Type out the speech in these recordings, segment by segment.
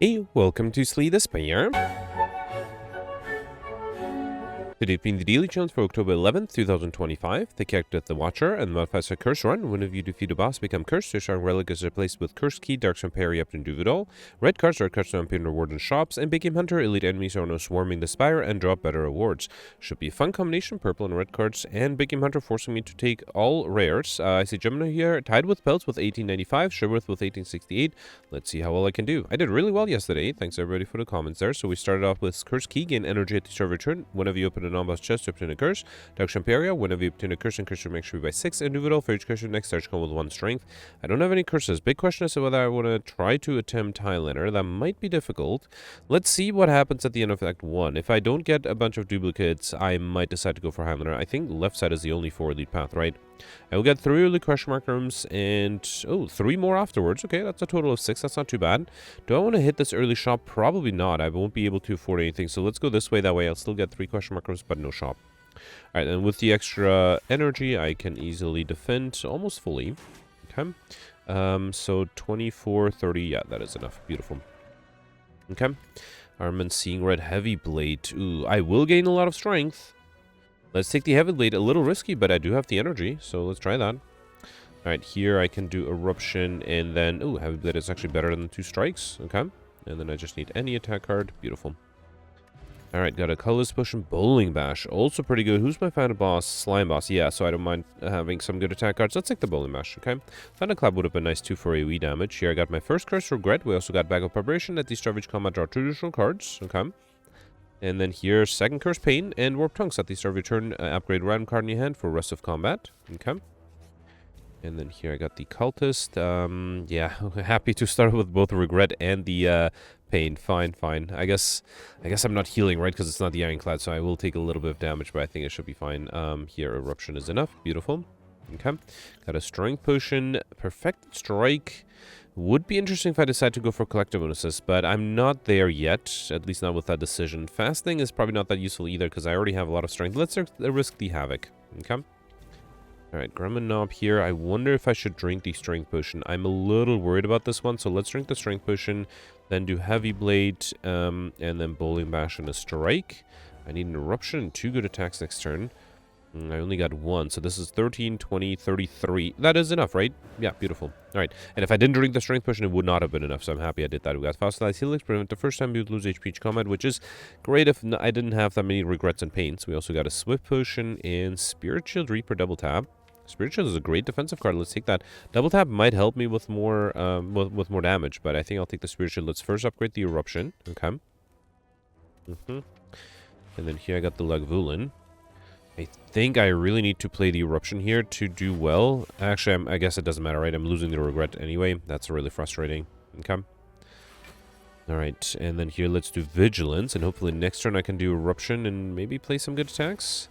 Hey, welcome to Slay the Spire. Today being the daily challenge for October 11th, 2025. The character The Watcher and modifiers are Curse Run. Whenever you defeat a boss, become cursed. Your strong relic is replaced with Curse Key, Darkstone Periapt, and Duvidal. Red cards are cards to appear in reward in shops. And Big Game Hunter, elite enemies are now swarming the Spire and drop better rewards. Should be a fun combination, purple and red cards. And Big Game Hunter forcing me to take all rares. I see Gemini here, tied with Pelts with 1895, Sugarworth with 1868. Let's see how well I can do. I did really well yesterday. Thanks everybody for the comments there. So we started off with Curse Key, gain energy at the start of return. Whenever you open a non-boss chest to obtain a curse. Darkstone Periapt, whenever you obtain a curse and curse your make sure by 6. And Duvidal, for each curse your next starts come with 1 strength. I don't have any curses. Big question is whether I want to try to attempt Highlander. That might be difficult. Let's see what happens at the end of Act 1. If I don't get a bunch of duplicates, I might decide to go for Highlander. I think left side is the only 4 elite path, right? I will get 3 early question mark rooms and 3 more afterwards. Okay, that's a total of 6. That's not too bad. Do I want to hit this early shop? Probably not. I won't be able to afford anything. So let's go this way. That way I'll still get 3 question mark rooms, but no shop. Alright, and with the extra energy, I can easily defend almost fully. Okay. So 24, 30. Yeah, that is enough. Beautiful. Okay. Armin seeing red heavy blade. Ooh, I will gain a lot of strength. Let's take the heavy blade. A little risky, but I do have the energy, so let's try that. Alright, here I can do eruption, and then... Ooh, heavy blade is actually better than 2 strikes. Okay. And then I just need any attack card. Beautiful. Alright, got a colorless potion, bowling bash. Also pretty good. Who's my final boss? Slime boss. Yeah, so I don't mind having some good attack cards. Let's take the bowling bash, okay? Thunderclap would have been nice too for AoE damage. Here I got my first curse regret. We also got bag of preparation. At the start of each combat, draw 2 additional cards, okay? And then here, second curse pain and warp tongues. At the start of your turn, upgrade random card in your hand for rest of combat, okay? And then here I got the cultist. Yeah, happy to start with both regret and the pain. Fine. I guess I'm not healing, right? Because it's not the ironclad, so I will take a little bit of damage, but I think it should be fine. Here, eruption is enough. Beautiful. Okay. Got a strength potion. Perfect strike. Would be interesting if I decide to go for collective bonuses, but I'm not there yet. At least not with that decision. Fasting is probably not that useful either, because I already have a lot of strength. Let's risk the havoc. Okay. Alright, Grumman Knob here. I wonder if I should drink the Strength Potion. I'm a little worried about this one, so let's drink the Strength Potion, then do Heavy Blade, and then Bowling Bash and a Strike. I need an Eruption and 2 good attacks next turn. I only got 1, so this is 13, 20, 33. That is enough, right? Yeah, beautiful. Alright, and if I didn't drink the Strength Potion, it would not have been enough, so I'm happy I did that. We got Fossilized Helix, prevent the first time you lose HP each combat, which is great if I didn't have that many regrets and pains. We also got a Swift Potion and Spirit Shield Reaper double tap. Spirit Shield is a great defensive card. Let's take that. Double tap might help me with more with more damage, but I think I'll take the Spirit Shield. Let's first upgrade the Eruption. Okay. And then here I got the Lagavulin. I think I really need to play the Eruption here to do well. Actually, I guess it doesn't matter, right? I'm losing the regret anyway. That's really frustrating. Okay. Alright, and then here let's do Vigilance, and hopefully next turn I can do Eruption and maybe play some good attacks.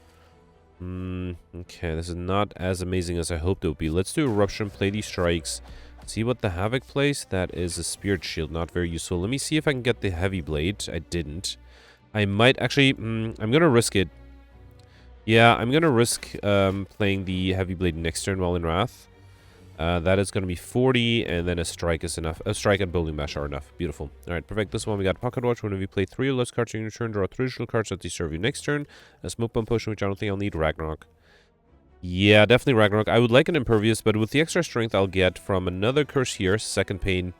Okay, this is not as amazing as I hoped it would be. Let's do Eruption, play these strikes, see what the Havoc plays. That is a Spirit Shield, not very useful. Let me see if I can get the Heavy Blade. I didn't. I might actually, I'm going to risk it. Yeah, I'm going to risk playing the Heavy Blade next turn while in Wrath. That is going to be 40, and then a strike is enough. A strike and Bowling Bash are enough. Beautiful. Alright, perfect. This one we got Pocket Watch. Whenever you play 3 or less cards in your turn, draw 3 additional cards that they serve you next turn. A Smoke Bomb Potion, which I don't think I'll need. Ragnarok. Yeah, definitely Ragnarok. I would like an Impervious, but with the extra strength I'll get from another curse here, second pain,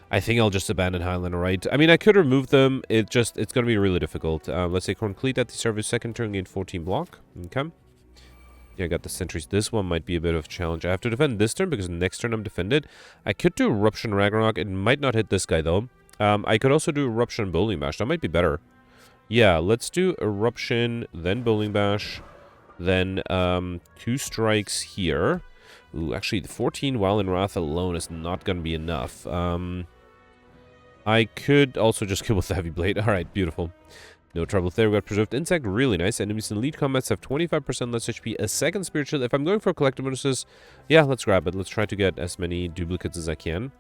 I think I'll just abandon Highlander, right? I mean, I could remove them. It's going to be really difficult. Let's say Complete at the start of your second turn, gain 14 block. Okay. Yeah, I got the sentries. This one might be a bit of a challenge. I have to defend this turn because next turn I'm defended. I could do Eruption Ragnarok. It might not hit this guy, though. I could also do Eruption Bowling Bash. That might be better. Yeah, let's do Eruption, then Bowling Bash, then 2 strikes here. Ooh, actually, the 14 while in Wrath alone is not going to be enough. I could also just kill with the Heavy Blade. Alright, beautiful. No trouble there. We got Preserved Insect. Really nice. Enemies in lead combats have 25% less HP. A second Spirit Shield. If I'm going for collective bonuses, yeah, let's grab it. Let's try to get as many duplicates as I can.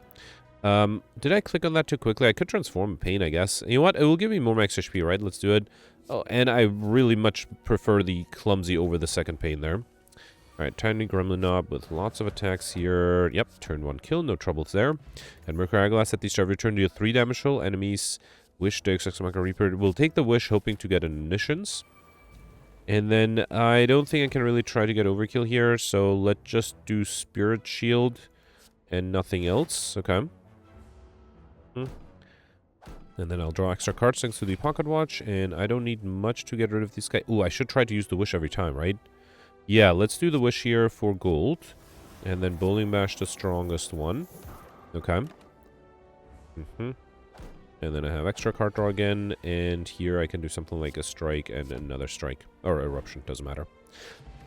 Did I click on that too quickly? I could transform Pain, I guess. You know what? It will give me more max HP, right? Let's do it. Oh, and I really much prefer the Clumsy over the second Pain there. Alright, Tiny Gremlin Knob with lots of attacks here. Yep, turn 1 kill, no troubles there. And Mercury Eyeglass at the start of your turn, deal 3 damage to all enemies. Wish, Dex, Examaka, Reaper. We'll take the Wish, hoping to get Omniscience. And then I don't think I can really try to get overkill here, so let's just do Spirit Shield and nothing else. Okay. And then I'll draw extra cards thanks to the Pocket Watch, and I don't need much to get rid of this guy. Ooh, I should try to use the Wish every time, right? Yeah, let's do the Wish here for gold. And then Bowling Bash, the strongest one. Okay. And then I have extra card draw again, and here I can do something like a strike and another strike. Or eruption, doesn't matter.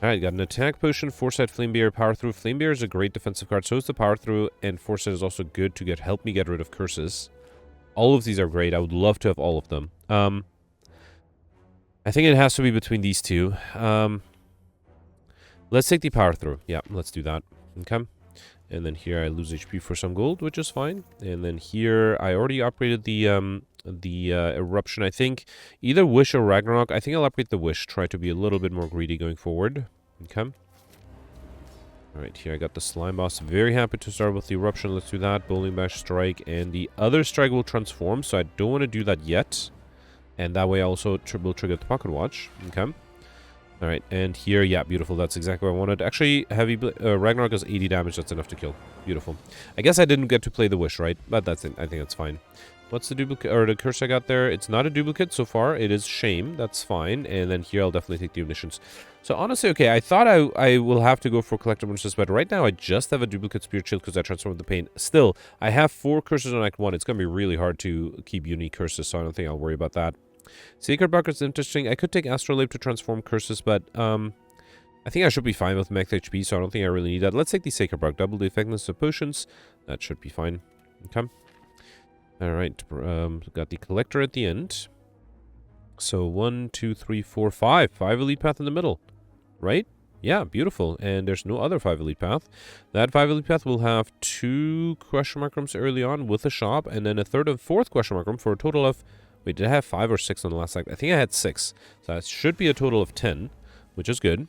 Alright, got an attack potion, Foresight, Flame Beer, Power Through. Flame Beer is a great defensive card, so is the Power Through, and Foresight is also good to help me get rid of curses. All of these are great. I would love to have all of them. I think it has to be between these two. Let's take the Power Through. Yeah, let's do that. Okay. And then here I lose HP for some gold, which is fine. And then here I already upgraded the Eruption. I think either Wish or Ragnarok. I think I'll upgrade the Wish. Try to be a little bit more greedy going forward. Okay. Alright, here I got the Slime Boss. Very happy to start with the Eruption. Let's do that. Bowling Bash, Strike. And the other Strike will transform, so I don't want to do that yet. And that way I also will trigger the Pocket Watch. Okay. Alright, and here, yeah, beautiful. That's exactly what I wanted. Actually, Ragnarok does 80 damage. That's enough to kill. Beautiful. I guess I didn't get to play the Wish, right? But that's it. I think that's fine. What's the duplicate, or the curse I got there? It's not a duplicate so far. It is Shame. That's fine. And then here I'll definitely take the Omniscience. So honestly, okay, I thought I will have to go for Collector Bonuses, but right now I just have a duplicate Spirit Shield because I transformed the Pain. Still, I have 4 curses on Act 1. It's going to be really hard to keep unique curses, so I don't think I'll worry about that. Sacred Bucket is interesting. I could take Astrolabe to transform curses, but I think I should be fine with max HP, so I don't think I really need that. Let's take the Sacred Bucket. Double the effectiveness of potions. That should be fine. Okay. Alright, got the Collector at the end. So 1, 2, 3, 4, 5. 5 Elite Path in the middle. Right? Yeah, beautiful. And there's no other 5 Elite Path. That 5 Elite Path will have 2 question mark rooms early on with a shop, and then a 3rd and 4th question mark room for a total of... Wait, did I have 5 or 6 on the last act? I think I had 6. So that should be a total of 10, which is good.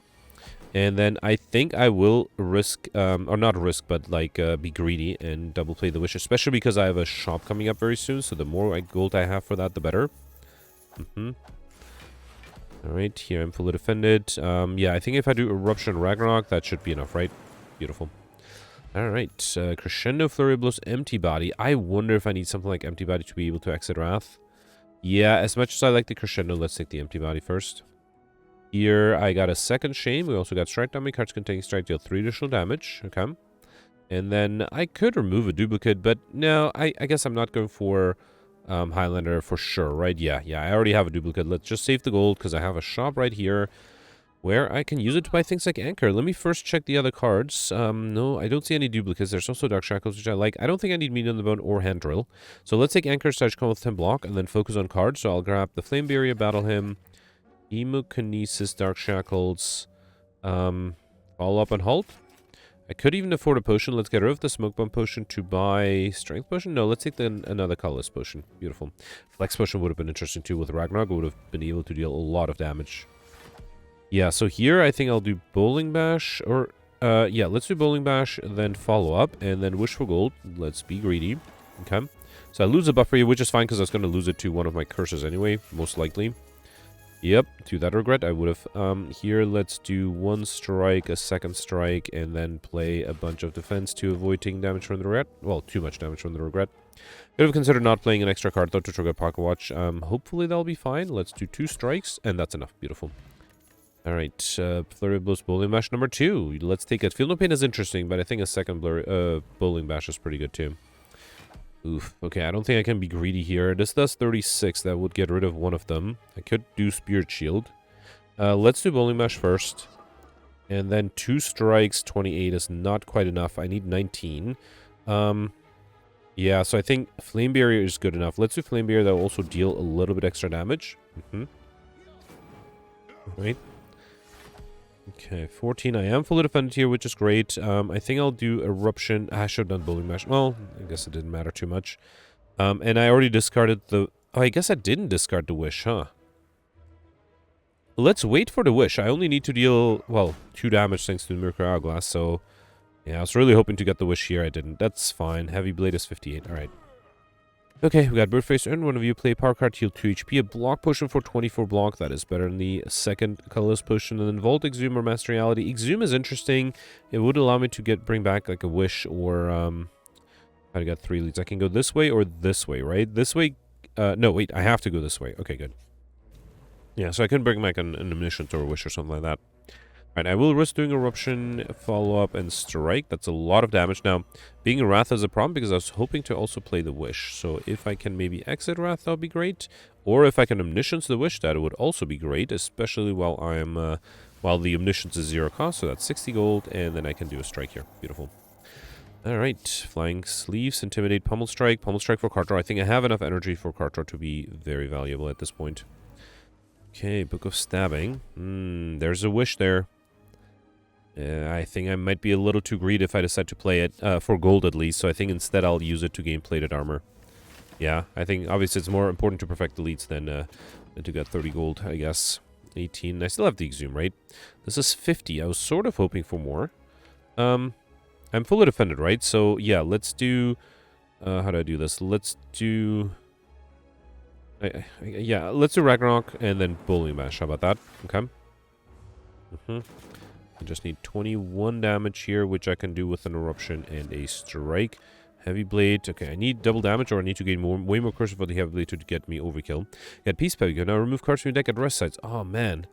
And then I think I will risk, or not risk, but like be greedy and double play the Wish, especially because I have a shop coming up very soon. So the more gold I have for that, the better. Alright, here I'm fully defended. Yeah, I think if I do Eruption Ragnarok, that should be enough, right? Beautiful. Alright, Crescendo, Flurry of Blows, Empty Body. I wonder if I need something like Empty Body to be able to exit Wrath. Yeah, as much as I like the Crescendo, let's take the Empty Body first. Here, I got a second Shame. We also got Strike Dummy. Cards containing Strike deal 3 additional damage. Okay. And then I could remove a duplicate, but no, I guess I'm not going for Highlander for sure, right? Yeah, I already have a duplicate. Let's just save the gold because I have a shop right here where I can use it to buy things like Anchor. Let me first check the other cards. No, I don't see any duplicates. There's also Dark Shackles, which I like. I don't think I need Meat on the Bone or Hand Drill. So let's take Anchor, Stage Come with 10 block, and then focus on cards. So I'll grab the Flame Barrier, Battle Hymn, Hemokinesis, Dark Shackles, follow up and halt. I could even afford a potion. Let's get rid of the Smoke Bomb potion to buy Strength potion. No, let's take another colorless potion. Beautiful. Flex potion would have been interesting too with Ragnarok. Would have been able to deal a lot of damage. Yeah, so here I think I'll do Bowling Bash, or yeah, let's do Bowling Bash, then follow up, and then Wish for Gold. Let's be greedy. Okay. So I lose a buffer here, which is fine because I was going to lose it to one of my curses anyway, most likely. Yep, to that regret, I would have. Here, let's do 1 strike, a 2nd strike, and then play a bunch of defense to avoid taking damage from the regret. Well, too much damage from the regret. Could have considered not playing an extra card, though, to trigger Pocket Watch. Hopefully that'll be fine. Let's do 2 strikes, and that's enough. Beautiful. Alright, Flurry of Blows, Bowling Bash number 2. Let's take it. Feel No Pain is interesting, but I think a second Bowling Bash is pretty good, too. Oof. Okay, I don't think I can be greedy here. This does 36. That would get rid of one of them. I could do Spirit Shield. Let's do Bowling Bash first. And then 2 strikes, 28 is not quite enough. I need 19. Yeah, so I think Flame Barrier is good enough. Let's do Flame Barrier. That will also deal a little bit extra damage. Right. Okay, 14. I am fully defended here, which is great. I think I'll do Eruption. I should have done Bowling Bash. Well, I guess it didn't matter too much. And I already discarded the... Oh, I guess I didn't discard the Wish, huh? let's wait for the wish. I only need to deal, well, 2 damage thanks to the Mercury Hourglass, so... Yeah, I was really hoping to get the wish here. I didn't. That's fine. Heavy Blade is 58. Alright. Okay, we got Birdface Earn. One of you play Power Card, heal 2 HP. A block potion for 24 block. That is better than the second colorless potion. And then Volt, Exhume, or Master Reality. Exhume is interesting. It would allow me to bring back like a wish or... I got 3 leads. I can go this way or this way, right? This way... no, wait. I have to go this way. Okay, good. Yeah, so I can bring back an omniscience or a wish or something like that. Alright, I will risk doing Eruption, follow-up, and Strike. That's a lot of damage. Now, being Wrath is a problem because I was hoping to also play the Wish. So if I can maybe exit Wrath, that would be great. Or if I can Omniscience the Wish, that would also be great, especially while I'm while the Omniscience is 0 cost. So that's 60 gold, and then I can do a Strike here. Beautiful. Alright, Flying Sleeves, Intimidate, Pummel Strike for card draw. I think I have enough energy for card draw to be very valuable at this point. Okay, Book of Stabbing. There's a Wish there. I think I might be a little too greedy if I decide to play it, for gold at least, so I think instead I'll use it to gain plated armor. Yeah, I think obviously it's more important to perfect the leads than to get 30 gold, I guess. 18, I still have the Exhume, right? This is 50, I was sort of hoping for more. I'm fully defended, right? So, yeah, let's do... how do I do this? Let's do... yeah, let's do Ragnarok and then Bowling Bash, how about that? Okay. I just need 21 damage here, which I can do with an Eruption and a Strike. Heavy Blade. Okay, I need double damage, or I need to gain way more curse for the Heavy Blade to get me overkill. Get Peace Pebble. Now remove cards from your deck at rest sites. Oh, man.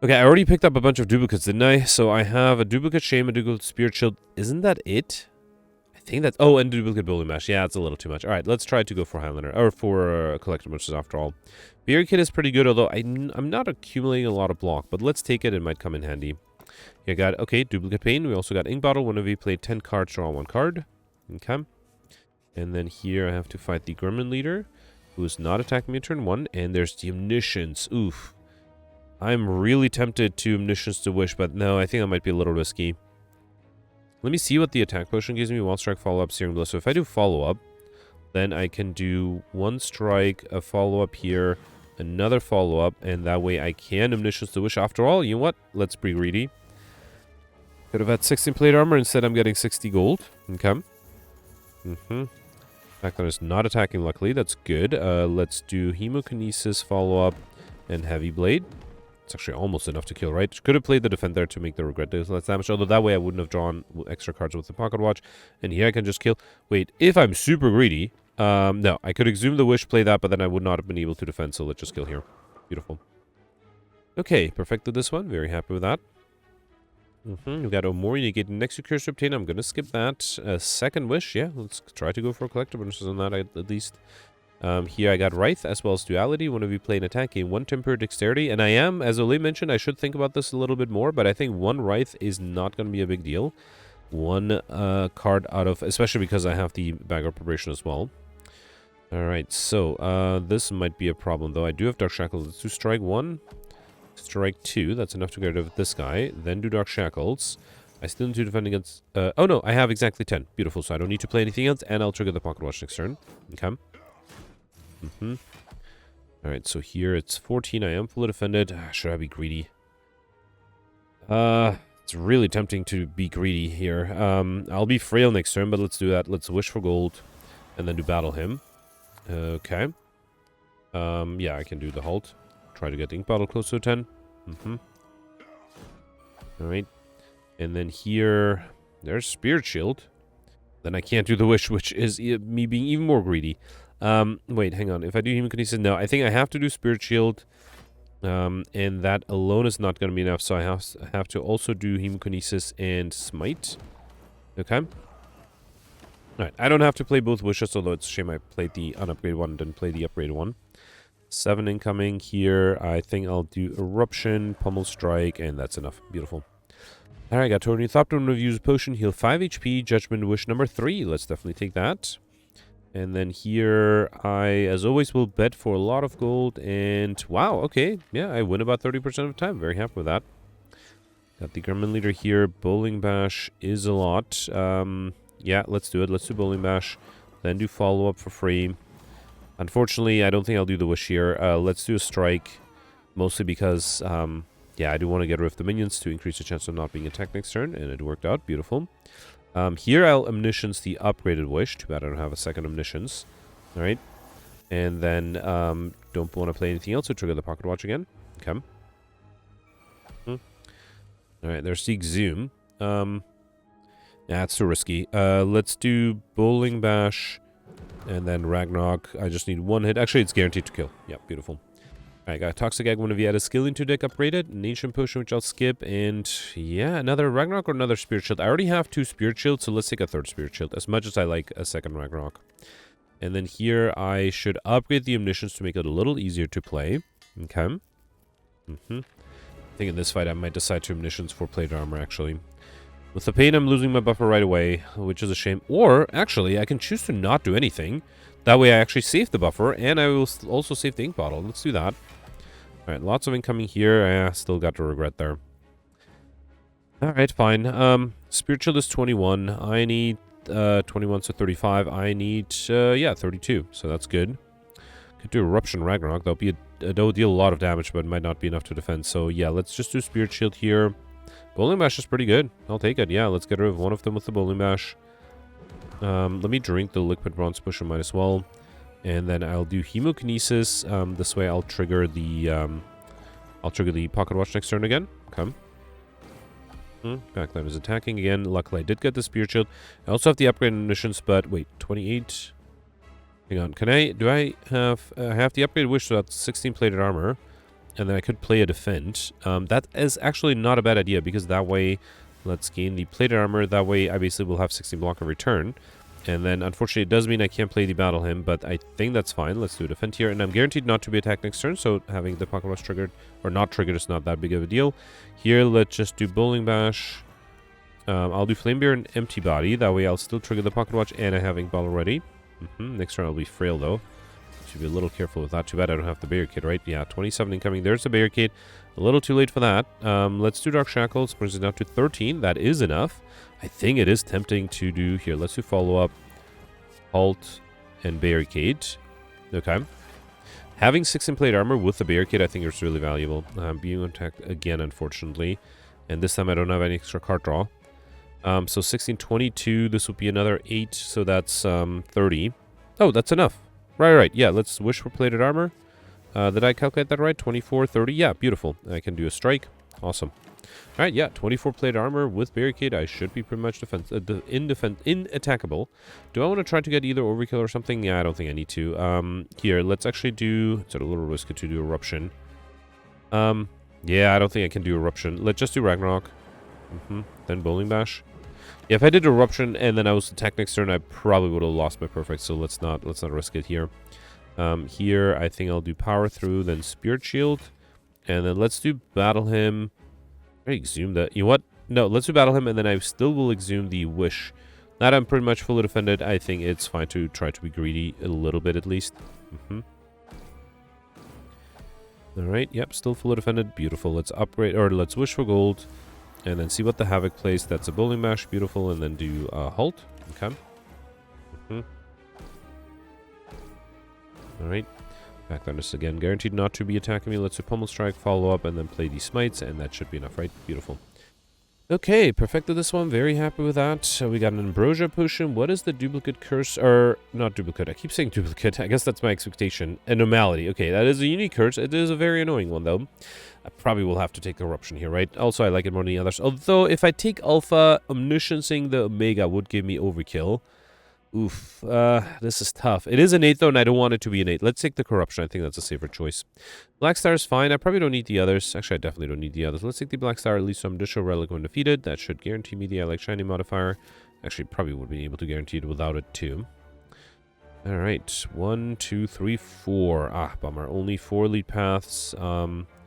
Okay, I already picked up a bunch of duplicates, didn't I? So I have a duplicate Shame, a duplicate Spirit Shield. Isn't that it? I think that's... Oh, and duplicate Bowling Mash. Yeah, it's a little too much. Alright, let's try to go for Highlander. Or for Collector Merchants after all. Barrier Kit is pretty good, although I'm not accumulating a lot of block. But let's take it. It might come in handy. Yeah, got... Okay, Duplicate Pain. We also got Ink Bottle. One of you played 10 cards, draw 1 card. Okay. And then here I have to fight the Gremlin Leader, who is not attacking me turn 1. And there's the Omniscience. Oof. I'm really tempted to Omniscience to Wish, but no, I think that might be a little risky. Let me see what the attack potion gives me. 1 strike, follow-up, Searing Blow. So if I do follow-up, then I can do 1 strike, a follow-up here, another follow-up, and that way I can Omniscience to Wish. After all, you know what? Let's be greedy. Could have had 16 plate armor, instead I'm getting 60 gold. Okay. Fact that it's not attacking, luckily. That's good. Let's do Hemokinesis, follow-up, and Heavy Blade. It's actually almost enough to kill, right? Could have played the Defender to make the Regret do less damage, although that way I wouldn't have drawn extra cards with the Pocket Watch. And here I can just kill. Wait, if I'm super greedy, no, I could Exhume the Wish, play that, but then I would not have been able to defend, so let's just kill here. Beautiful. Okay, perfected this one. Very happy with that. We've got Omori negating next to Curse Obtain. I'm going to skip that. Second Wish, yeah, let's try to go for a Collector bonuses on that at least. Here I got Wraith as well as Duality. One of you play an attack, gain 1 Temper Dexterity. And I am, as Ole mentioned, I should think about this a little bit more, but I think 1 Wraith is not going to be a big deal. 1 card out of, especially because I have the Bag of Preparation as well. Alright, so this might be a problem, though. I do have Dark Shackles. Let's do Strike 1, Strike 2. That's enough to get rid of this guy. Then do Dark Shackles. I still need to defend against... oh no, I have exactly 10. Beautiful, so I don't need to play anything else, and I'll trigger the Pocket Watch next turn. Okay. Alright, so here it's 14. I am fully defended. Should I be greedy? It's really tempting to be greedy here. I'll be frail next turn, but let's do that. Let's wish for gold, and then do battle him. Okay. Yeah, I can do the halt. Try to get the Ink Bottle close to 10. Alright. And then here, there's Spirit Shield. Then I can't do the wish, which is me being even more greedy. Wait, hang on. If I do Hemokinesis, no, I think I have to do Spirit Shield. And that alone is not going to be enough, so I have to also do Hemokinesis and Smite. Okay. Alright, I don't have to play both wishes, although it's a shame I played the unupgraded one and didn't play the upgraded one. 7 incoming here. I think I'll do Eruption, Pummel Strike, and that's enough. Beautiful. Alright, got Tony Thopter, Reviews Potion, heal 5 HP, Judgment Wish number 3. Let's definitely take that. And then here, I, as always, will bet for a lot of gold, and wow, okay. Yeah, I win about 30% of the time. Very happy with that. Got the Gremlin Leader here. Bowling Bash is a lot. Yeah, let's do it. Let's do Bowling Bash. Then do follow-up for free. Unfortunately, I don't think I'll do the Wish here. Let's do a Strike. Mostly because, yeah, I do want to get rid of the minions to increase the chance of not being attacked next turn, and it worked out. Beautiful. Here I'll Omniscience the upgraded Wish. Too bad I don't have a second Omniscience. Alright. And then, don't want to play anything else, so trigger the Pocket Watch again. Okay. Alright, there's the Exhume. Yeah, it's too risky. Let's do Bowling Bash, and then Ragnarok. I just need one hit. Actually, it's guaranteed to kill. Yeah, beautiful. Alright, got a Toxic Egg whenever you add a skill into deck upgraded, an Ancient Potion, which I'll skip, and yeah, another Ragnarok or another Spirit Shield. I already have 2 Spirit Shields, so let's take a 3rd Spirit Shield, as much as I like a 2nd Ragnarok. And then here, I should upgrade the Omniscience to make it a little easier to play. Okay. I think in this fight, I might decide to Omniscience for Plate Armor, actually. With the pain, I'm losing my buffer right away, which is a shame. Or, actually, I can choose to not do anything. That way I actually save the buffer, and I will also save the ink bottle. Let's do that. Alright, lots of incoming here. I still got to regret there. Alright, fine. Spirit Shield is 21. I need 21, so 35. I need, yeah, 32. So that's good. Could do Eruption Ragnarok. That'll deal a lot of damage, but it might not be enough to defend. So yeah, let's just do Spirit Shield here. Bowling Bash is pretty good. I'll take it. Yeah, let's get rid of one of them with the Bowling Bash. Let me drink the Liquid Bronze Pusher, might as well. And then I'll do Hemokinesis. This way I'll trigger the Pocket Watch next turn again. Okay. Backline is attacking again. Luckily I did get the Spirit Shield. I also have the upgrade missions, but wait, 28. Hang on. Do I have the upgrade wish, so that's 16 plated armor. And then I could play a defend. That is actually not a bad idea, because that way, let's gain the plated armor. That way I basically will have 16 block in return. And then, unfortunately, it does mean I can't play the Battle Hymn, but I think that's fine. Let's do a defend here. And I'm guaranteed not to be attacked next turn, so having the Pocket Watch triggered, or not triggered, is not that big of a deal. Here, let's just do Bowling Bash. I'll do Flamebear and Empty Body. That way I'll still trigger the Pocket Watch, and I have Ink Bottle ready. Next turn I'll be Frail, though. Should be a little careful with that. Too bad I don't have the Barricade, right? Yeah, 27 incoming. There's the Barricade. A little too late for that. Let's do Dark Shackles. Brings it down to 13. That is enough. I think it is tempting to do here. Let's do Follow-Up, Halt, and Barricade. Okay. Having 16 plate armor with the Barricade, I think is really valuable. Being attacked again, unfortunately. And this time I don't have any extra card draw. So 16, 22. This would be another 8. So that's 30. Oh, that's enough. Right. Yeah, let's wish for plated armor. Did I calculate that right? 24, 30. Yeah, beautiful. I can do a strike. Awesome. All right, yeah, 24 plate armor with Barricade. I should be pretty much inattackable. Do I want to try to get either Overkill or something? Yeah, I don't think I need to. Here, let's actually do... It's a little risky to do Eruption. Yeah, I don't think I can do Eruption. Let's just do Ragnarok. Then Bowling Bash. Yeah, if I did Eruption and then I was attacked next turn, I probably would have lost my Perfect, so let's not risk it here. Here, I think I'll do Power Through, then Spirit Shield. And then let's do Battle Hymn. I exhume that. You know what? No, let's do Battle Hymn, and then I still will exhume the Wish. Now that I'm pretty much fully defended, I think it's fine to try to be greedy a little bit at least. Alright, yep, still fully defended. Beautiful. Let's upgrade, or let's Wish for gold. And then see what the Havoc plays. That's a Bowling Bash. Beautiful. And then do Halt. Okay. Alright. Back on this again. Guaranteed not to be attacking me. Let's do Pummel Strike, follow up, and then play these Smites. And that should be enough, right? Beautiful. Okay, perfected this one. Very happy with that. So we got an Ambrosia Potion. What is the duplicate curse? Or, not duplicate. I keep saying duplicate. I guess that's my expectation. Anomaly. Okay, that is a unique curse. It is a very annoying one, though. I probably will have to take Eruption here, right? Also, I like it more than the others. Although, if I take Alpha, Omnisciencing the Omega would give me Overkill. Oof. This is tough. It is innate, though, and I don't want it to be innate. Let's take the Corruption. I think that's a safer choice. Black Star is fine. I probably don't need the others. Actually, I definitely don't need the others. Let's take the Black Star, at least some additional relic when defeated. That should guarantee me the I Like Shiny modifier. Actually, probably would be able to guarantee it without it, too. Alright, 1, 2, 3, 4. Ah, bummer. Only 4 lead paths.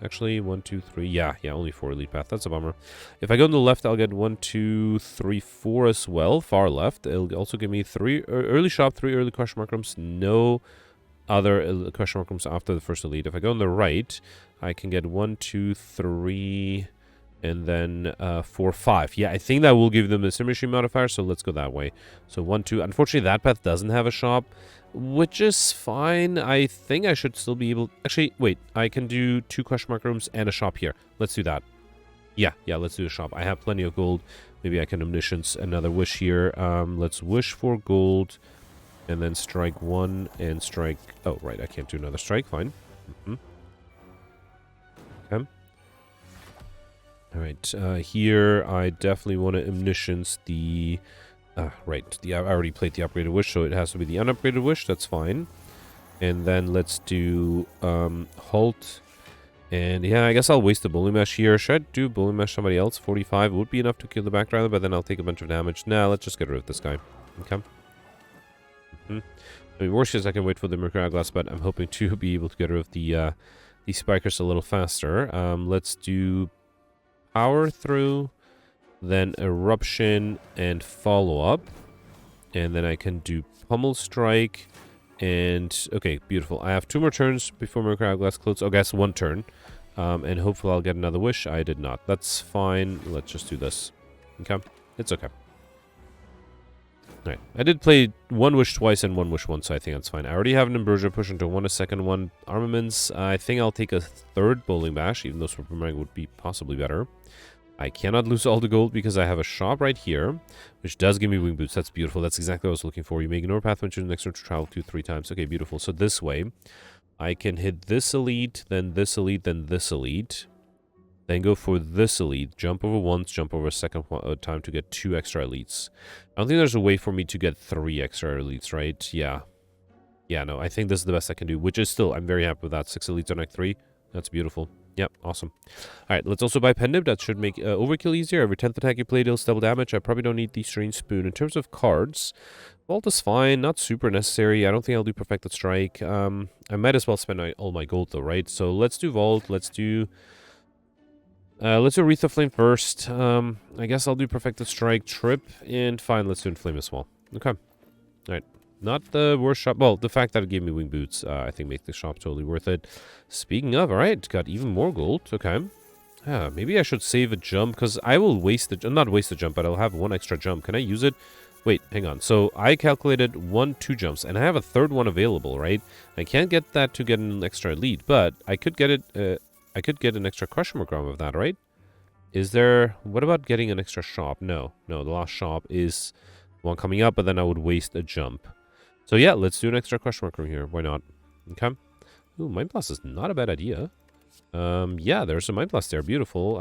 Actually, 1, 2, 3. Yeah, only 4 lead paths. That's a bummer. If I go on the left, I'll get 1, 2, 3, 4 as well. Far left. It'll also give me 3 early shop, 3 early question mark rooms. No other question mark rooms after the first elite. If I go on the right, I can get 1, 2, 3... and then 4, 5. Yeah, I think that will give them the symmetry modifier, so let's go that way. So 1, 2. Unfortunately, that path doesn't have a shop. which is fine. I think I should still be able... Actually, wait. I can do 2 question mark rooms and a shop here. Let's do that. Yeah, let's do a shop. I have plenty of gold. Maybe I can omniscience another wish here. Let's wish for gold. And then strike 1 and strike... Oh, right. I can't do another strike. Fine. Okay. Alright. Here, I definitely want to omniscience the... right. I already played the upgraded wish, so it has to be the unupgraded wish. That's fine. And then let's do halt. And yeah, I guess I'll waste the bully mesh here. Should I do bully mesh somebody else? 45 would be enough to kill the background, but then I'll take a bunch of damage. Nah, let's just get rid of this guy. Okay. I mean, worst case I can wait for the mercurial glass, but I'm hoping to be able to get rid of the spikers a little faster. Let's do power through, then eruption and follow up, and then I can do pummel strike. And, okay, beautiful. I have 2 more turns before Mercurial Glass closes. Oh, I guess 1 turn. And hopefully I'll get another wish. I did not. That's fine. Let's just do this. Okay? It's okay. Alright. I did play 1 wish twice and 1 wish once, so I think that's fine. I already have an Ambrosia push into 1, a second one. Armaments. I think I'll take a 3rd Bowling Bash, even though Super Mag would be possibly better. I cannot lose all the gold because I have a shop right here, which does give me wing boots. That's beautiful. That's exactly what I was looking for. You may ignore path when choosing next turn to travel 2-3 times. Okay, beautiful. So this way, I can hit this elite, then this elite, then this elite. Then go for this elite. Jump over once, jump over a second time to get 2 extra elites. I don't think there's a way for me to get 3 extra elites, right? Yeah. Yeah, no, I think this is the best I can do, which is still, I'm very happy with that. 6 elites on Act 3. That's beautiful. Yep, awesome. Alright, let's also buy Pendant. That should make overkill easier. Every 10th attack you play deals double damage. I probably don't need the Strange Spoon. In terms of cards, Vault is fine. Not super necessary. I don't think I'll do Perfected Strike. I might as well spend all my gold though, right? So let's do Vault. Let's do Wreath of Flame first. I guess I'll do Perfected Strike, Trip, and fine, let's do Inflame as well. Okay. Alright. Not the worst shop. Well, the fact that it gave me wing boots, I think makes the shop totally worth it. Speaking of, alright, got even more gold. Okay. Maybe I should save a jump, because I will waste the... Not waste the jump, but I'll have 1 extra jump. Can I use it? Wait, hang on. So, I calculated 2 jumps, and I have a 3rd one available, right? I can't get that to get an extra lead, but I could get it... I could get an extra question mark of that, right? Is there... What about getting an extra shop? No. No, the last shop is one coming up, but then I would waste a jump. So yeah, let's do an extra question mark room here. Why not? Okay. Ooh, Mind Blast is not a bad idea. Yeah, there's a Mind Blast there. Beautiful.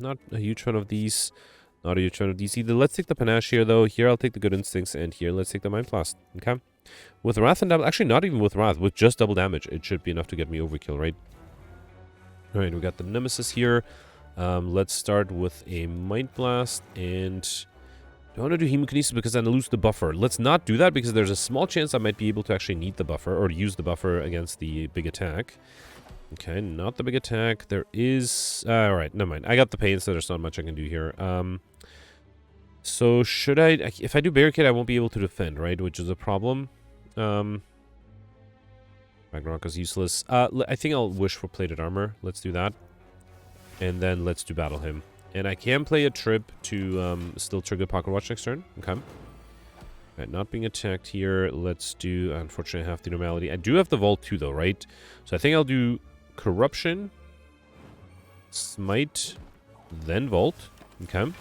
Not a huge fan of these. Not a huge fan of these either. Let's take the Panache here, though. Here, I'll take the Good Instincts, and here, let's take the Mind Blast. Okay. With Wrath and double... Actually, not even with Wrath. With just double damage, it should be enough to get me overkill, right? Alright, we got the Nemesis here. Let's start with a Mind Blast, and... I want to do Hemokinesis because then I lose the buffer. Let's not do that because there's a small chance I might be able to actually need the buffer or use the buffer against the big attack. Okay, not the big attack. There is... Alright, never mind. I got the pain, so there's not much I can do here. So should I... If I do Barricade, I won't be able to defend, right? Which is a problem. Ragnarok is useless. I think I'll wish for Plated Armor. Let's do that. And then let's do Battle Hymn. And I can play a Trip to still trigger Pocket Watch next turn. Okay. Alright, not being attacked here. Let's do... Unfortunately, I have the Normality. I do have the Vault too, though, right? So I think I'll do Corruption, Smite, then Vault. Okay.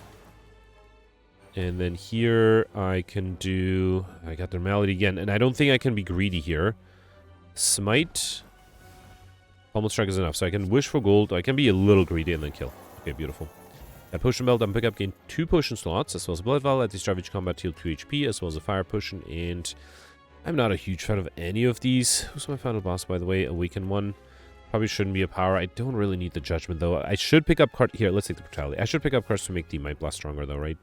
And then here I can do... I got the Normality again. And I don't think I can be greedy here. Smite. Pummel Strike is enough. So I can wish for gold. I can be a little greedy and then kill. Okay, beautiful. That Potion Belt on pickup gain 2 potion slots, as well as Blood Vial. At the start of each combat, heal 2 HP, as well as a Fire Potion. And I'm not a huge fan of any of these. Who's my final boss, by the way? Awaken one. Probably shouldn't be a power. I don't really need the Judgment, though. I should pick up cards. Here, let's take the Brutality. I should pick up cards to make the Mind Blast stronger, though, right?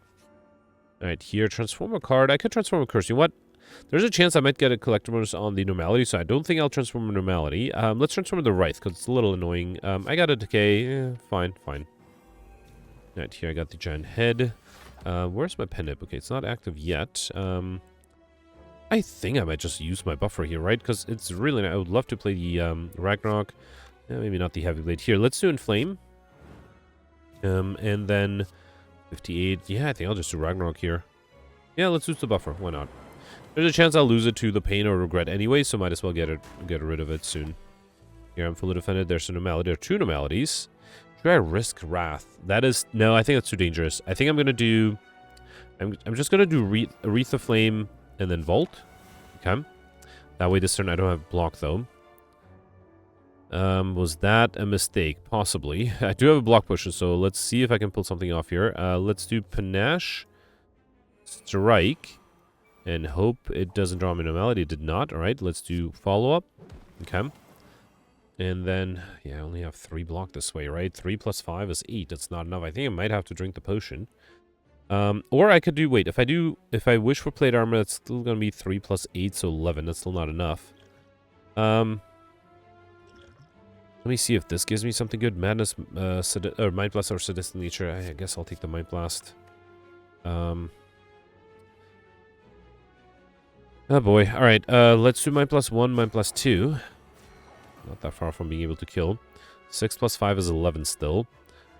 Alright, here, transform a card. I could transform a Curse. You know what? There's a chance I might get a collector bonus on the Normality, so I don't think I'll transform a Normality. Let's transform the Wraith, because it's a little annoying. I got a Decay. Fine, fine. Alright, here I got the Giant Head. Where's my Pendant? Okay, it's not active yet. I think I might just use my buffer here, right? Because it's really... I would love to play the Ragnarok. Maybe not the Heavy Blade. Here, let's do Inflame. And then 58. Yeah, I think I'll just do Ragnarok here. Yeah, let's use the buffer. Why not? There's a chance I'll lose it to the pain or regret anyway, so might as well get rid of it soon. Here, I'm fully defended. There's a normality. There are 2 normalities. Should I risk Wrath? That is... No, I think that's too dangerous. I think I'm going to do... I'm just going to do Wreath of Flame and then Vault. Okay. That way this turn I don't have block, though. Was that a mistake? Possibly. I do have a block pusher, so let's see if I can pull something off here. Let's do Panache, Strike, and hope it doesn't draw me normality. It did not. Alright, let's do Follow-Up. Okay. And then, yeah, I only have 3 block this way, right? 3 plus 5 is 8. That's not enough. I think I might have to drink the potion. Or I could do, wait, if I wish for plate armor, that's still going to be 3 plus 8, so 11. That's still not enough. Let me see if this gives me something good. Madness, or Mind Blast or Sadistic Nature. I guess I'll take the Mind Blast. Oh boy. Alright, let's do Mind Blast 1, Mind Blast 2. Not that far from being able to kill. 6 plus 5 is 11 still.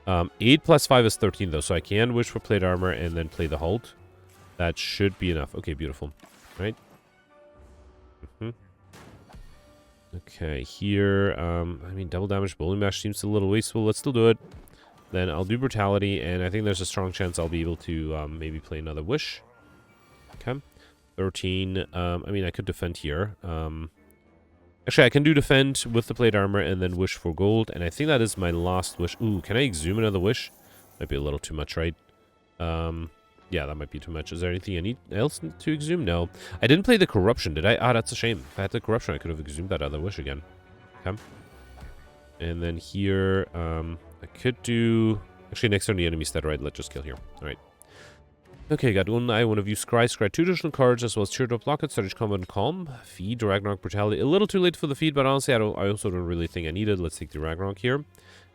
8 plus 5 is 13 though, so I can wish for plate armor and then play the Halt. That should be enough. Okay, beautiful. Right? Okay, here, I mean, double damage bowling bash seems a little wasteful. Let's still do it. Then I'll do Brutality, and I think there's a strong chance I'll be able to maybe play another Wish. Okay. 13. I mean, I could defend here. Actually, I can do defend with the plate armor and then wish for gold, and I think that is my last wish. Ooh, can I exhume another wish? Might be a little too much, right? Yeah, that might be too much. Is there anything I need else to exhume? No. I didn't play the corruption, did I? Ah, that's a shame. If I had the corruption, I could have exhumed that other wish again. Okay. And then here, I could do... Actually, next turn the enemy's dead, right? Let's just kill here. Alright. Okay, got one eye, one of you. Scry 2 additional cards, as well as Teardrop Locket, Strategic Combat, and Calm. Feed, Ragnarok, Brutality. A little too late for the feed, but honestly, I also don't really think I need it. Let's take the Ragnarok here.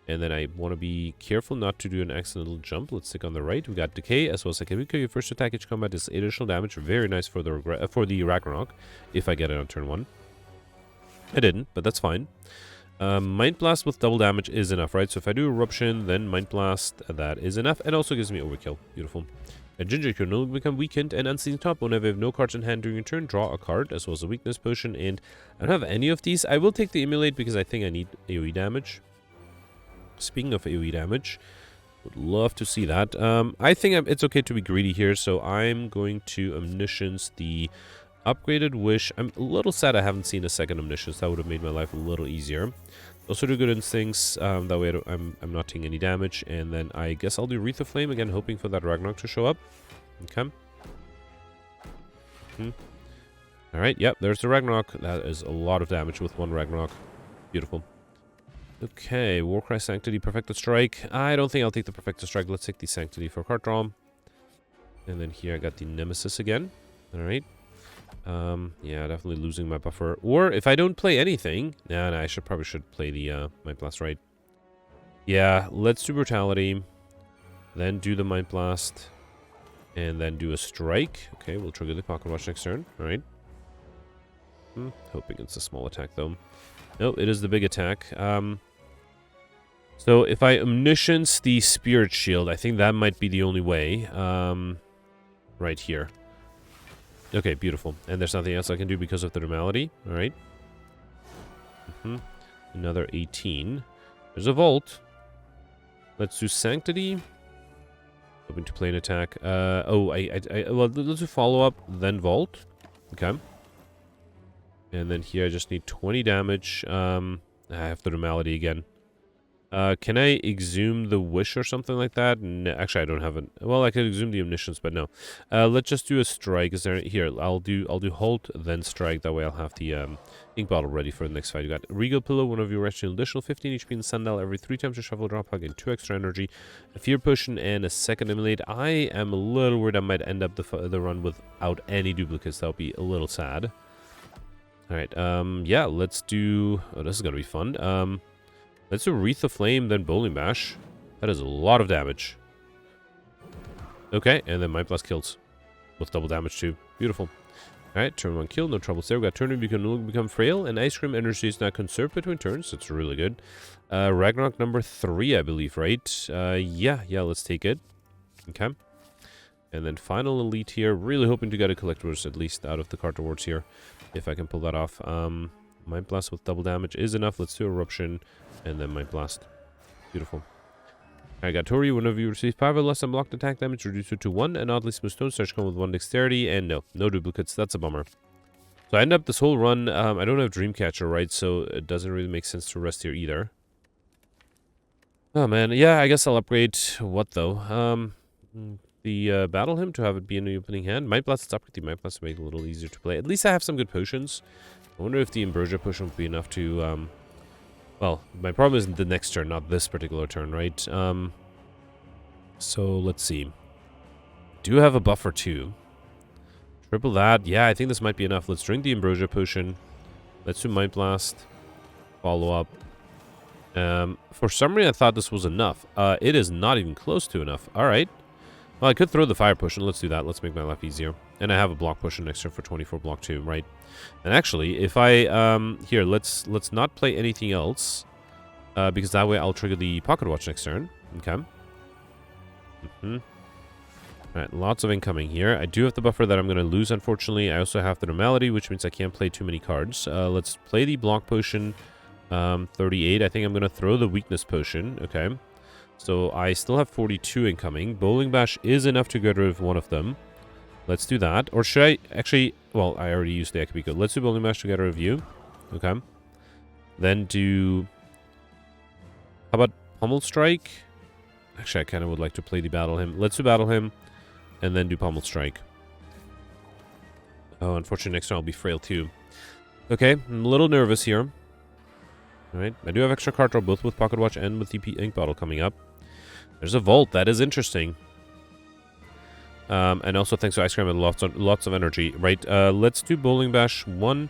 And then I want to be careful not to do an accidental jump. Let's stick on the right. We got Decay, as well as Akabiko. Your first attack each combat is 8 additional damage. Very nice for the Ragnarok, if I get it on turn 1. I didn't, but that's fine. Mind Blast with double damage is enough, right? So if I do Eruption, then Mind Blast, that is enough. And also gives me Overkill. Beautiful. A Ginger can no longer become weakened and unseen top. Whenever I have no cards in hand during your turn, draw a card, as well as a Weakness Potion. And I don't have any of these. I will take the Immolate because I think I need AoE damage. Speaking of AoE damage, would love to see that. I think it's okay to be greedy here, so I'm going to Omniscience the upgraded Wish. I'm a little sad I haven't seen a second Omniscience. That would have made my life a little easier. Also do Good Instincts, that way I'm not taking any damage. And then I guess I'll do Wreath of Flame, again hoping for that Ragnarok to show up. Okay. Alright, yep, there's the Ragnarok. That is a lot of damage with one Ragnarok. Beautiful. Okay, Warcry Sanctity, Perfected Strike. I don't think I'll take the Perfected Strike. Let's take the Sanctity for card draw. And then here I got the Nemesis again. Alright. Yeah, definitely losing my buffer. Or if I don't play anything... Nah, I probably should play the Mind Blast, right? Yeah, let's do Brutality. Then do the Mind Blast. And then do a Strike. Okay, we'll trigger the Pocket Watch next turn. Alright. Hoping it's a small attack, though. No, it is the big attack. So if I Omniscience the Spirit Shield, I think that might be the only way. Right here. Okay, beautiful. And there's nothing else I can do because of the normality. Alright. Another 18. There's a Vault. Let's do Sanctity. Hoping to play an attack. Well, let's do Follow-Up, then Vault. Okay. And then here I just need 20 damage. I have the normality again. Can I exhume the Wish or something like that? No, actually, I don't have it. Well, I could exhume the Omniscience, but no. Let's just do a Strike. Is there here? I'll do Halt, then Strike. That way, I'll have the ink bottle ready for the next fight. You got Regal Pillow, one of your additional 15 HP in Sundial every 3 times you shuffle drop hug and 2 extra energy, a Fear Potion, and a second Immolate. I am a little worried I might end up the run without any duplicates. That would be a little sad. Alright, yeah, let's do... Oh, this is gonna be fun. Let's do Wreath of Flame, then Bowling Bash. That is a lot of damage. Okay, and then Mind Blast kills. With double damage, too. Beautiful. Alright, turn 1 kill, no troubles there. We got turn 2, you can no longer become frail, and Ice Cream energy is now conserved between turns. That's really good. Ragnarok number 3, I believe, right? Yeah, let's take it. Okay. And then final elite here. Really hoping to get a collector's at least out of the card rewards here. If I can pull that off. Mind Blast with double damage is enough. Let's do Eruption. And then Mind Blast. Beautiful. I got Tori. Whenever you receive 5 or less unblocked attack damage, reduce it to 1. And oddly smooth stone starts come with 1 dexterity. And no duplicates. That's a bummer. So I end up this whole run. I don't have Dreamcatcher, right? So it doesn't really make sense to rest here either. Oh man, yeah, I guess I'll upgrade what though? The Battle Hymn to have it be in the opening hand. Might Blast, let's upgrade the Might Blast to make it a little easier to play. At least I have some good potions. I wonder if the Ambrosia potion would be enough to, well, my problem is the next turn, not this particular turn, right? So let's see. Do have a buffer too. Triple that. Yeah, I think this might be enough. Let's drink the Ambrosia potion. Let's do Might Blast. Follow up. For some reason, I thought this was enough. It is not even close to enough. All right. Well, I could throw the fire potion. Let's do that. Let's make my life easier. And I have a block potion next turn for 24 block too, right? And actually, if I here, let's not play anything else, because that way I'll trigger the pocket watch next turn. Okay. All right, lots of incoming here. I do have the buffer that I'm going to lose, unfortunately. I also have the normality, which means I can't play too many cards. Let's play the block potion. 38. I think I'm going to throw the weakness potion. Okay. So I still have 42 incoming. Bowling Bash is enough to get rid of one of them. Let's do that. Or should I actually... Well, I already used the Akabiko. Let's do Bowling Bash to get rid of you. Okay. Then do... How about Pommel Strike? Actually, I kind of would like to play the Battle Hymn. Let's do Battle Hymn. And then do Pommel Strike. Oh, unfortunately, next turn I'll be frail too. Okay. I'm a little nervous here. Alright, I do have extra card draw both with Pocket Watch and with the Ink Bottle coming up. There's a Vault, that is interesting. And also thanks to Ice Cream and lots of energy. Right, let's do Bowling Bash 1,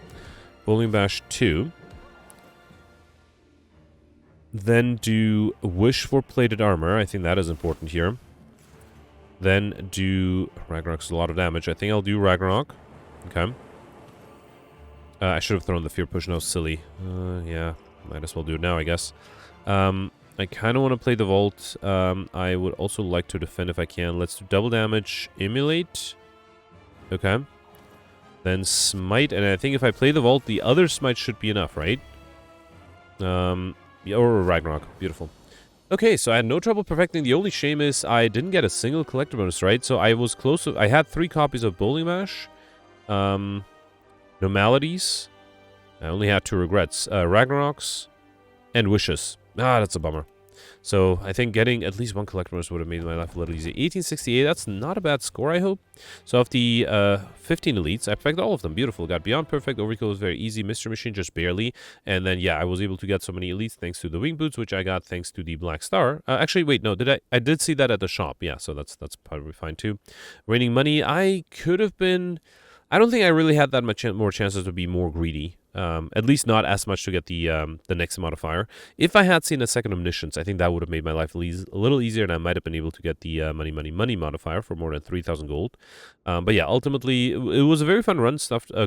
Bowling Bash 2. Then do Wish for Plated Armor, I think that is important here. Then do... Ragnarok's a lot of damage, I think I'll do Ragnarok. Okay. I should have thrown the Fear Potion, that was silly. Yeah. Might as well do it now, I guess. I kind of want to play the Vault. I would also like to defend if I can. Let's do double damage. Emulate. Okay. Then Smite. And I think if I play the Vault, the other Smite should be enough, right? Yeah, or Ragnarok. Beautiful. Okay, so I had no trouble perfecting. The only shame is I didn't get a single collector bonus, right? So I was close to... I had 3 copies of Bowling Bash. Normalities. I only had 2 regrets. Ragnaroks and Wishes. Ah, that's a bummer. So I think getting at least 1 collector bonus would have made my life a little easier. 1868, that's not a bad score, I hope. So of the 15 elites, I perfected all of them. Beautiful. Got Beyond Perfect. Overkill was very easy. Mystery Machine just barely. And then, yeah, I was able to get so many elites thanks to the Wing Boots, which I got thanks to the Black Star. Actually, wait, no, I did see that at the shop. Yeah, so that's probably fine too. Raining Money, I could have been... I don't think I really had that much more chances to be more greedy. At least not as much to get the next modifier. If I had seen a second Omniscience, I think that would have made my life a little easier, and I might have been able to get the money modifier for more than 3,000 gold. But yeah, ultimately, it was a very fun run.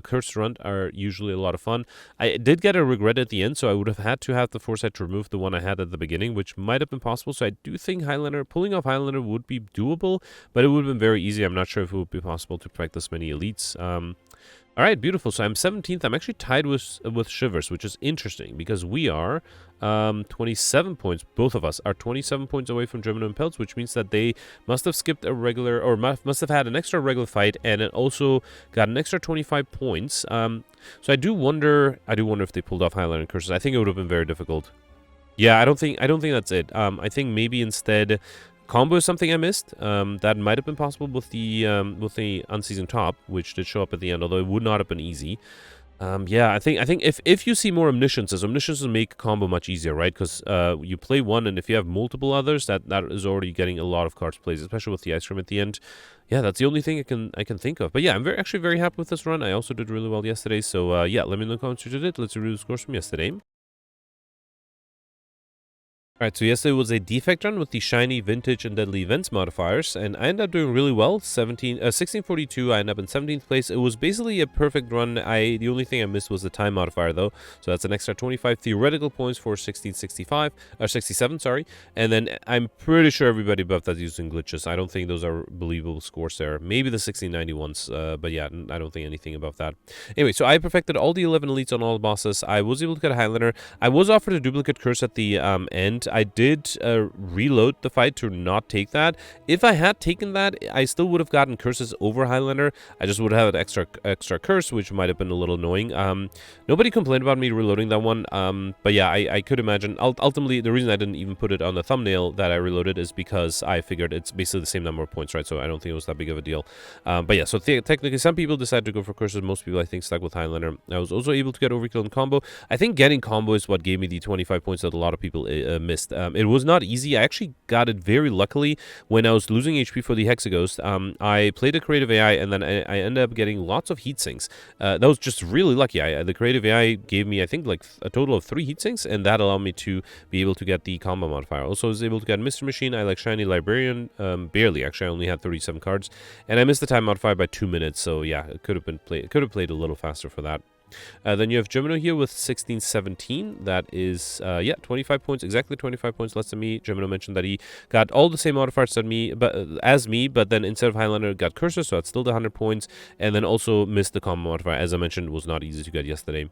Cursed run are usually a lot of fun. I did get a regret at the end, so I would have had to have the foresight to remove the one I had at the beginning, which might have been possible. So I do think pulling off Highlander would be doable, but it would have been very easy. I'm not sure if it would be possible to protect this many elites. All right, beautiful. So I'm 17th. I'm actually tied with Shivers, which is interesting because we are 27 points. Both of us are 27 points away from German Pelts, which means that they must have skipped a regular, or must have had an extra regular fight, and it also got an extra 25 points. So I do wonder if they pulled off Highlander Curses. I think it would have been very difficult. Yeah, I don't think that's it. I think maybe instead combo is something I missed. That might have been possible with the unseasoned top, which did show up at the end, although it would not have been easy. Yeah, I think if you see more omnisciences make combo much easier, right? Because you play one, and if you have multiple others, that is already getting a lot of cards plays, especially with the ice cream at the end. Yeah, that's the only thing I can think of. But yeah, I'm actually very happy with this run. I also did really well yesterday. So yeah, let me know in the comments if you did it. Let's review the scores from yesterday. Alright, so yesterday was a defect run with the shiny, vintage, and deadly events modifiers, and I ended up doing really well. 1642, I ended up in 17th place. It was basically a perfect run. The only thing I missed was the time modifier, though, so that's an extra 25 theoretical points for 1665, or 67, sorry, and then I'm pretty sure everybody above that's using glitches. I don't think those are believable scores there. Maybe the 1691s, but yeah, I don't think anything above that. Anyway, so I perfected all the 11 elites on all the bosses. I was able to get a Highlander. I was offered a duplicate curse at the end. I did reload the fight to not take that. If I had taken that, I still would have gotten curses over Highlander. I just would have had extra curse, which might have been a little annoying. Nobody complained about me reloading that one, but yeah, I could imagine. Ultimately, the reason I didn't even put it on the thumbnail that I reloaded is because I figured it's basically the same number of points, right? So I don't think it was that big of a deal. But yeah, so technically, some people decided to go for curses. Most people, I think, stuck with Highlander. I was also able to get overkill and combo. I think getting combo is what gave me the 25 points that a lot of people missed. It was not easy. I actually got it very luckily when I was losing HP for the Hexaghost. I played a creative AI, and then I ended up getting lots of heat sinks. That was just really lucky. The creative AI gave me, I think, like a total of 3 heat sinks, and that allowed me to be able to get the combo modifier. Also, I was able to get Mr. Machine. I like Shiny Librarian, barely. Actually, I only had 37 cards, and I missed the time modifier by 2 minutes. So yeah, it could have played a little faster for that. Then you have Gemino here with 1617. That is, yeah, 25 points, exactly 25 points less than me. Gemino mentioned that he got all the same modifiers as me, but then instead of Highlander got Cursor, so that's still the 100 points, and then also missed the combo modifier. As I mentioned, was not easy to get yesterday.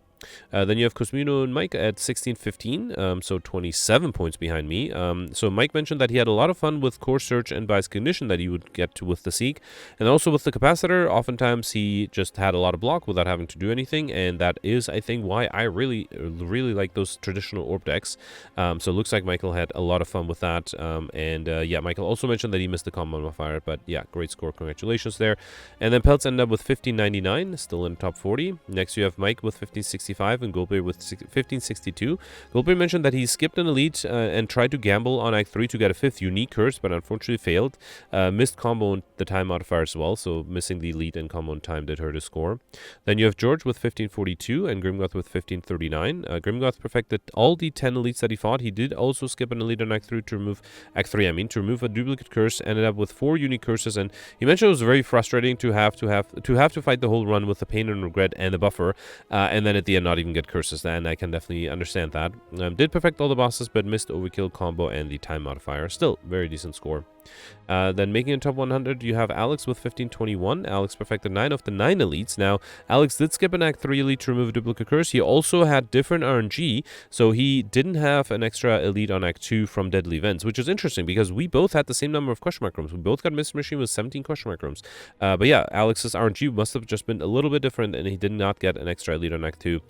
Then you have Cosmino and Mike at 1615, so 27 points behind me. So Mike mentioned that he had a lot of fun with Core Search and Bias Cognition that he would get to with the Seek, and also with the Capacitor. Oftentimes he just had a lot of block without having to do anything, and that is, I think, why I really like those traditional orb decks. So it looks like Michael had a lot of fun with that, yeah, Michael also mentioned that he missed the combo modifier, but yeah, great score, congratulations there. And then Peltz ended up with 1599, still in the top 40. Next you have Mike with 1565 and Goldberg with 1562. Goldberg mentioned that he skipped an elite and tried to gamble on Act 3 to get a 5th unique curse, but unfortunately failed. Missed combo and the time modifier as well, so missing the elite and combo and time did hurt his score. Then you have George with 1542 and Grimgoth with 1539. Grimgoth perfected all the 10 elites that he fought. He did also skip an elite on Act 3 to remove to remove a duplicate curse. Ended up with 4 unique curses, and he mentioned it was very frustrating to have to fight the whole run with the pain and regret and the buffer, and then at the end not even get curses. And I can definitely understand that. Did perfect all the bosses, but missed overkill, combo, and the time modifier. Still very decent score. Then making it top 100, you have Alex with 1521. Alex perfected 9 of the 9 elites. Now, Alex did skip an Act 3 elite to remove a duplicate curse. He also had different RNG, so he didn't have an extra elite on Act 2 from deadly events, which is interesting because we both had the same number of question mark rooms. We both got Mr. Machine with 17 question mark rooms. But yeah, Alex's RNG must have just been a little bit different, and he did not get an extra elite on Act 2.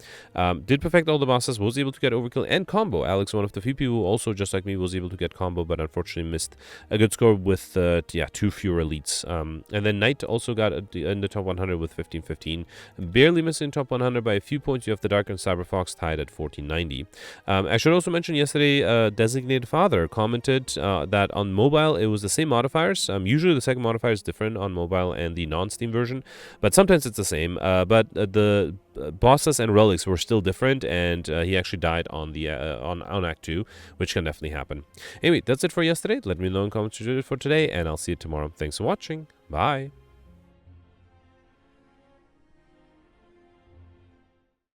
Did perfect all the bosses, was able to get overkill and combo. Alex, one of the few people who also, just like me, was able to get combo, but unfortunately missed a good score with 2 fewer elites. And then Knight also got in the top 100 with 1515. Barely missing top 100 by a few points. You have the Dark and Cyberfox tied at 1490. I should also mention yesterday, Designated Father commented that on mobile it was the same modifiers. Usually the second modifier is different on mobile and the non-Steam version, but sometimes it's the same. But the bosses and relics were still different, and he actually died on the on Act 2, which can definitely happen. Anyway, that's it for yesterday. Let me know in comments what you did for today, and I'll see you tomorrow. Thanks for watching. Bye.